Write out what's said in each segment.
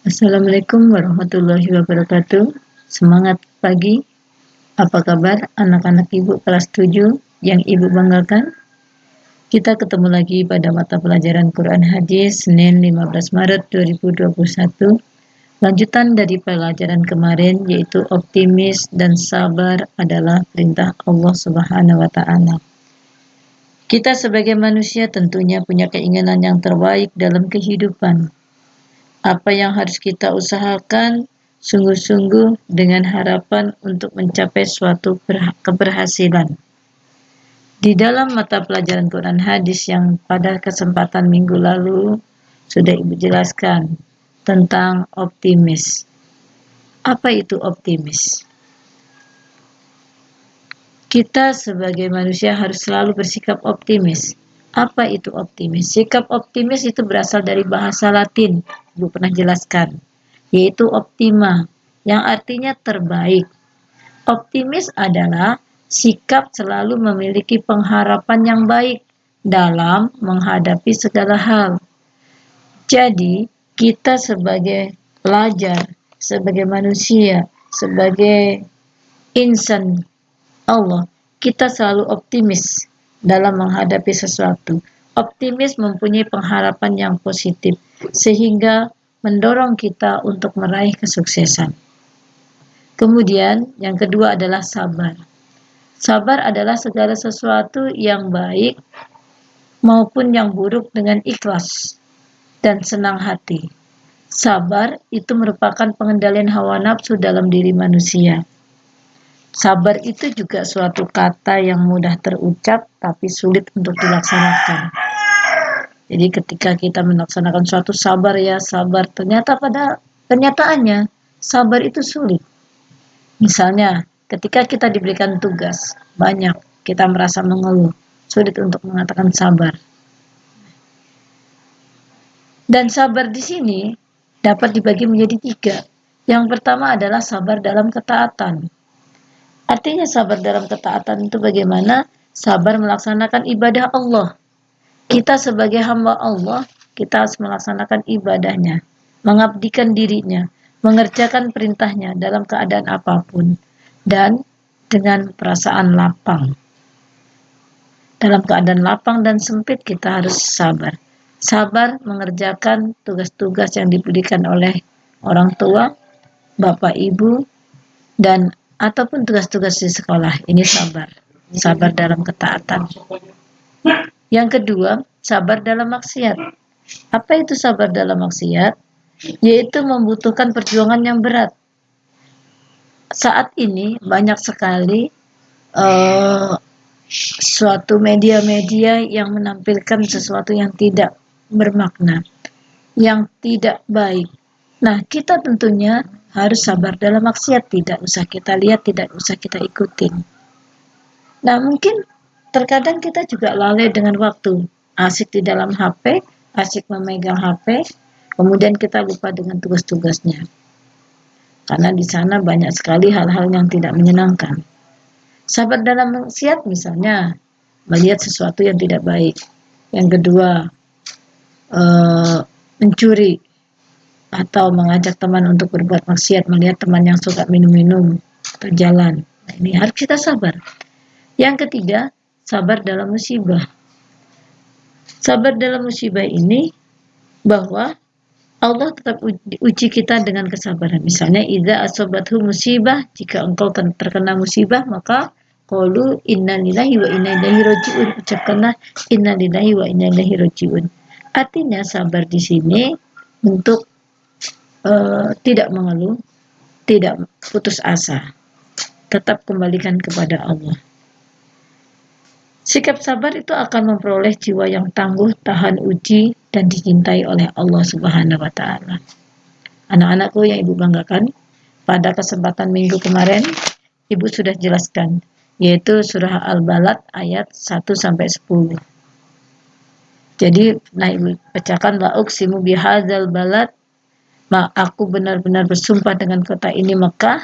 Assalamualaikum warahmatullahi wabarakatuh. Semangat pagi. Apa kabar anak-anak Ibu kelas 7 yang Ibu banggakan? Kita ketemu lagi pada mata pelajaran Quran Hadis Senin 15 Maret 2021. Lanjutan dari pelajaran kemarin yaitu optimis dan sabar adalah perintah Allah Subhanahu wa taala. Kita sebagai manusia tentunya punya keinginan yang terbaik dalam kehidupan. Apa yang harus kita usahakan sungguh-sungguh dengan harapan untuk mencapai suatu keberhasilan. Di dalam mata pelajaran Quran Hadis yang pada kesempatan minggu lalu sudah Ibu jelaskan tentang optimis. Apa itu optimis? Kita sebagai manusia harus selalu bersikap optimis. Apa itu optimis? Sikap optimis itu berasal dari bahasa Latin, Ibu pernah jelaskan, yaitu optima, yang artinya terbaik. Optimis adalah sikap selalu memiliki pengharapan yang baik dalam menghadapi segala hal. Jadi, kita sebagai pelajar, sebagai manusia, sebagai insan Allah, kita selalu optimis dalam menghadapi sesuatu. Optimis mempunyai pengharapan yang positif, sehingga mendorong kita untuk meraih kesuksesan. Kemudian, yang kedua adalah sabar. Sabar adalah segala sesuatu yang baik maupun yang buruk dengan ikhlas dan senang hati. Sabar itu merupakan pengendalian hawa nafsu dalam diri manusia. Sabar itu juga suatu kata yang mudah terucap tapi sulit untuk dilaksanakan. Jadi ketika kita melaksanakan suatu sabar ya sabar, ternyata pada kenyataannya sabar itu sulit. Misalnya ketika kita diberikan tugas banyak, kita merasa mengeluh, sulit untuk mengatakan sabar. Dan sabar di sini dapat dibagi menjadi 3. Yang pertama adalah sabar dalam ketaatan. Artinya sabar dalam ketaatan itu bagaimana? Sabar melaksanakan ibadah Allah. Kita sebagai hamba Allah, kita harus melaksanakan ibadahnya, mengabdikan dirinya, mengerjakan perintahnya dalam keadaan apapun, dan dengan perasaan lapang. Dalam keadaan lapang dan sempit kita harus sabar. Sabar mengerjakan tugas-tugas yang diberikan oleh orang tua, bapak ibu, dan ataupun tugas-tugas di sekolah. Ini sabar. Sabar dalam ketaatan. Yang kedua, sabar dalam maksiat. Apa itu sabar dalam maksiat? Yaitu membutuhkan perjuangan yang berat. Saat ini banyak sekali suatu media-media yang menampilkan sesuatu yang tidak bermakna, yang tidak baik. Nah, kita tentunya harus sabar dalam maksiat, tidak usah kita lihat, tidak usah kita ikutin. Nah, mungkin terkadang kita juga lalai dengan waktu, asik di dalam HP, asik memegang HP, kemudian kita lupa dengan tugas-tugasnya. Karena di sana banyak sekali hal-hal yang tidak menyenangkan. Sabar dalam maksiat misalnya, melihat sesuatu yang tidak baik. Yang kedua, mencuri, atau mengajak teman untuk berbuat maksiat, melihat teman yang suka minum-minum atau jalan. Nah, ini harus kita sabar. Yang ketiga, sabar dalam musibah. Sabar dalam musibah ini bahwa Allah tetap uji kita dengan kesabaran. Misalnya, idza asobathu musibah, jika engkau terkena musibah, maka qalu innalillahi wa inna ilaihi raji'un. Ucapkanlah innalillahi wa inna ilaihi raji'un. Artinya sabar di sini untuk tidak mengeluh, tidak putus asa, tetap kembalikan kepada Allah. Sikap sabar itu akan memperoleh jiwa yang tangguh, tahan uji, dan dicintai oleh Allah Subhanahu wa taala. Anak-anakku yang Ibu banggakan, pada kesempatan minggu kemarin Ibu sudah jelaskan, yaitu surah Al-Balad ayat 1-10. Jadi, Ibu bacakan la uqsimu bihadzal balad, aku benar-benar bersumpah dengan kota ini Mekah,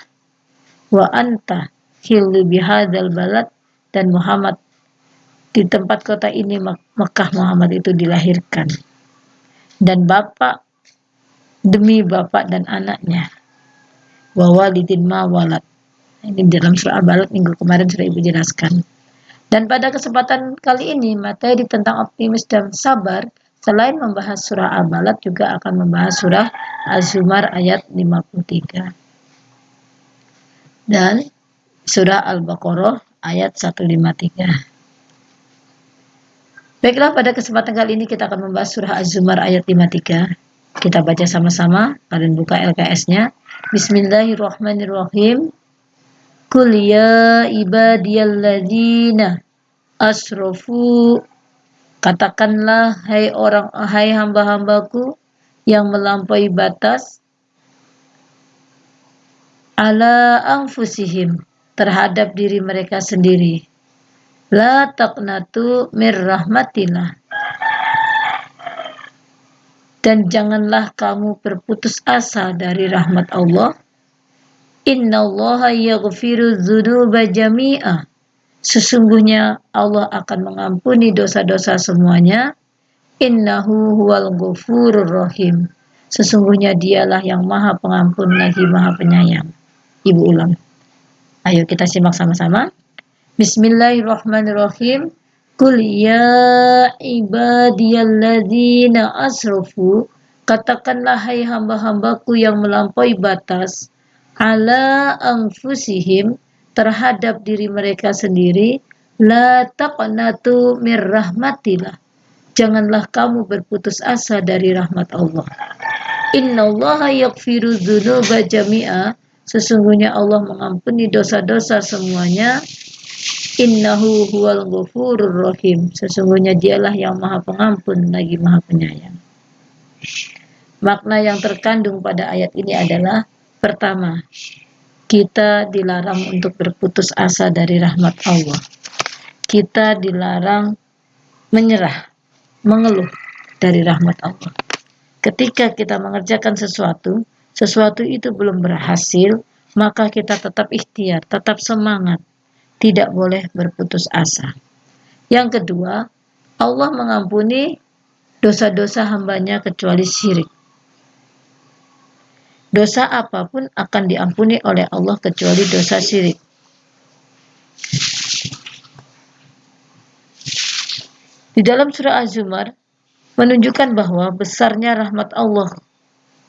wa anta hillu bihadzal balad, dan Muhammad di tempat kota ini Mekah Muhammad itu dilahirkan, dan bapak demi bapak dan anaknya. Wa walidin ma walad. Ini dalam surah Al-Balad minggu kemarin sudah Ibu jelaskan. Dan pada kesempatan kali ini materi tentang optimis dan sabar selain membahas surah Al-Balad juga akan membahas surah Az-Zumar ayat 53 dan surah Al-Baqarah ayat 153. Baiklah, pada kesempatan kali ini kita akan membahas surah Az-Zumar ayat 53. Kita baca sama-sama, kalian buka LKS-nya. Bismillahirrahmanirrahim. Qul ya ibadiyalladzina asrafu, katakanlah hai hamba-hambaku yang melampaui batas, ala anfusihim, terhadap diri mereka sendiri. La taqnatu mir rahmatillah, dan janganlah kamu berputus asa dari rahmat Allah. Innallaha yaghfiru dzunuba jami'a, sesungguhnya Allah akan mengampuni dosa-dosa semuanya. Innahu huwal ghafurur rahim, sesungguhnya dialah yang maha pengampun lagi maha penyayang. Ibu ulang. Ayo kita simak sama-sama. Bismillahirrahmanirrahim. Qul ya ibadiyalladzina asrafu, katakanlah hai hamba-hambaku yang melampaui batas, ala anfusihim, terhadap diri mereka sendiri, la taqnatu mir rahmatillah, janganlah kamu berputus asa dari rahmat Allah. Innallaha yaghfiru dzunuba jami'a, sesungguhnya Allah mengampuni dosa-dosa semuanya. Innahu huwal ghafurur rahim, sesungguhnya dialah yang maha pengampun lagi maha penyayang. Makna yang terkandung pada ayat ini adalah, pertama, kita dilarang untuk berputus asa dari rahmat Allah. Kita dilarang menyerah, mengeluh dari rahmat Allah. Ketika kita mengerjakan sesuatu itu belum berhasil, maka kita tetap ikhtiar, tetap semangat, tidak boleh berputus asa. Yang kedua, Allah mengampuni dosa-dosa hambanya kecuali syirik. Dosa apapun akan diampuni oleh Allah kecuali dosa syirik. Di dalam surah Az-Zumar menunjukkan bahwa besarnya rahmat Allah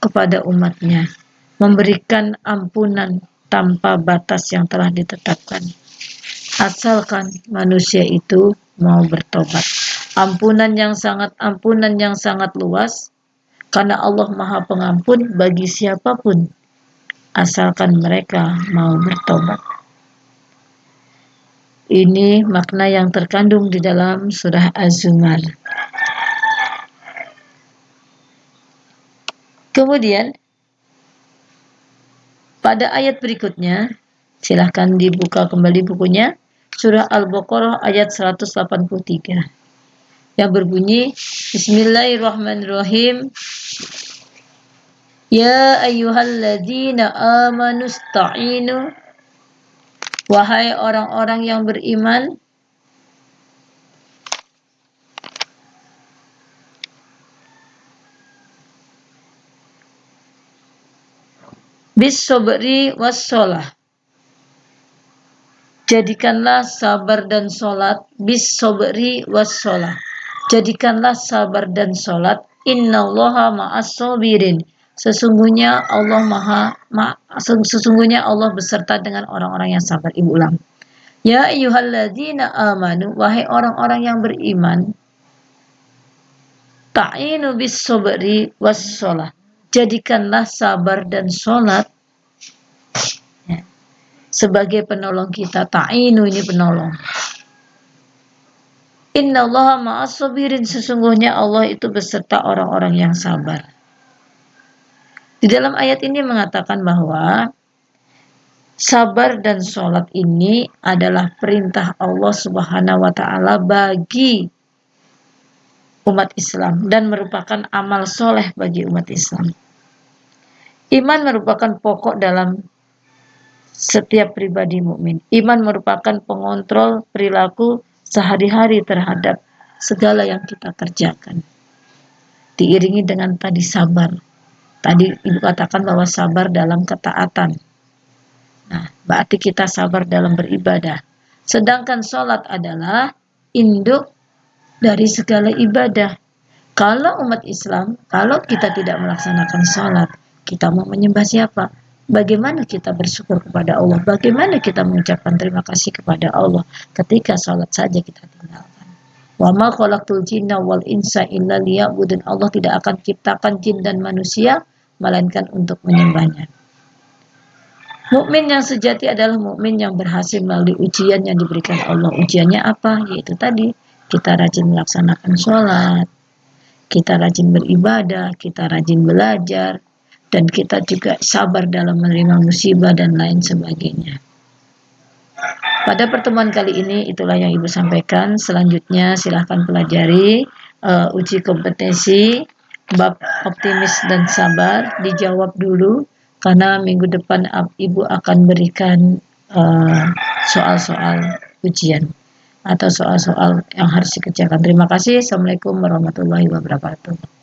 kepada umatnya, memberikan ampunan tanpa batas yang telah ditetapkan, asalkan manusia itu mau bertobat. Ampunan yang sangat luas, karena Allah maha pengampun bagi siapapun, asalkan mereka mau bertobat. Ini makna yang terkandung di dalam surah Az-Zumar. Kemudian pada ayat berikutnya, silahkan dibuka kembali bukunya, surah Al-Baqarah ayat 183 yang berbunyi, Bismillahirrahmanirrahim. Ya ayyuhalladzina amanu sta'inu, wahai orang-orang yang beriman, bis-sabri was-shalah, jadikanlah sabar dan sholat, bis-sabri was-shalah, jadikanlah sabar dan sholat. Innallaha ma'as-sabirin, sesungguhnya Allah beserta dengan orang-orang yang sabar. Ibu ulang. Ya ayyuhalladzina amanu, wahai orang-orang yang beriman, ta'inu bis-sabri was-shalah, jadikanlah sabar dan sholat sebagai penolong kita. Ta'inu ini penolong. Innallaha ma'as-sabirin, sesungguhnya Allah itu beserta orang-orang yang sabar. Di dalam ayat ini mengatakan bahwa sabar dan sholat ini adalah perintah Allah Subhanahu wa ta'ala bagi umat Islam dan merupakan amal soleh bagi umat Islam. Iman merupakan pokok dalam setiap pribadi mukmin. Iman merupakan pengontrol perilaku sehari-hari terhadap segala yang kita kerjakan. Diiringi dengan tadi sabar. Tadi Ibu katakan bahwa sabar dalam ketaatan. Nah, berarti kita sabar dalam beribadah. Sedangkan sholat adalah induk dari segala ibadah. Kalau umat Islam, kalau kita tidak melaksanakan sholat, kita mau menyembah siapa? Bagaimana kita bersyukur kepada Allah? Bagaimana kita mengucapkan terima kasih kepada Allah ketika sholat saja kita tinggalkan? Wa ma khalaqtul jinna wal insa illa liya'budun. Allah tidak akan ciptakan jin dan manusia melainkan untuk menyembahnya. Mukmin yang sejati adalah mukmin yang berhasil melalui ujian yang diberikan Allah. Ujiannya apa? Yaitu tadi kita rajin melaksanakan sholat, kita rajin beribadah, kita rajin belajar, dan kita juga sabar dalam menerima musibah dan lain sebagainya. Pada pertemuan kali ini itulah yang Ibu sampaikan. Selanjutnya silahkan pelajari uji kompetensi bab optimis dan sabar, dijawab dulu karena minggu depan Ibu akan berikan soal-soal ujian atau soal-soal yang harus dikerjakan. Terima kasih. Assalamualaikum warahmatullahi wabarakatuh.